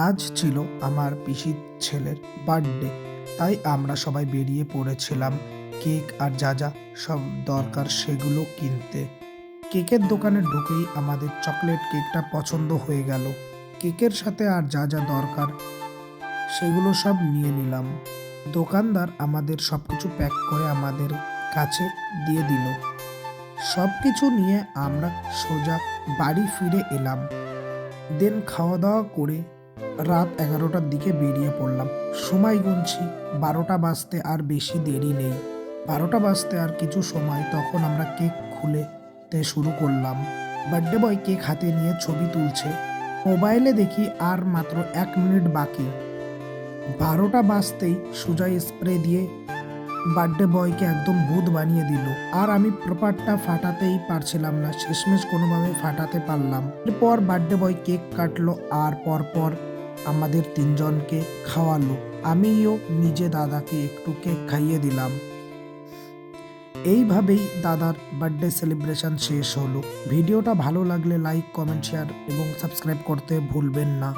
আজ ছিল আমার পিসির ছেলের বার্থডে, তাই আমরা সবাই বেরিয়ে পড়েছিলাম কেক আর যা যা সব দরকার সেগুলো কিনতে। কেকের দোকানে ঢুকেই আমাদের চকলেট কেকটা পছন্দ হয়ে গেল। কেকের সাথে আর যা যা দরকার সেগুলো সব নিয়ে নিলাম। দোকানদার আমাদের সবকিছু প্যাক করে আমাদের কাছে দিয়ে দিল। সবকিছু নিয়ে আমরা সোজা বাড়ি ফিরে এলাম। দেন খাওয়া দাওয়া করে রাত 11টার দিকে বেরিয়ে পড়লাম। সময় গুনছি, 12টা বাজতে আর বেশি দেরি নেই। 12টা বাজতে আর কিছু সময়, তখন আমরা কেক খুলতে শুরু করলাম। বার্থডে বয় কেক হাতে নিয়ে ছবি তুলছে। মোবাইলে দেখি আর মাত্র 1 মিনিট বাকি। 12টা বাজতেই সোজা স্প্রে দিয়ে বার্থডে বয়কে একদম ভূত বানিয়ে দিল। আর আমি প্রপারটা ফাটাতেই পারছিলাম না, শেষমেশ কোনোভাবে ফাটাতে পারলাম। এরপর বার্থডে বয় কেক কাটলো আর পরপর আমাদের 3জনকে খাওয়ালো। আমিও নিজে দাদাকে একটু কেক খাইয়ে দিলাম। এইভাবেই দাদার বার্থডে সেলিব্রেশন শেষ হলো। ভিডিওটা ভালো লাগলে লাইক, কমেন্ট, শেয়ার এবং সাবস্ক্রাইব করতে ভুলবেন না।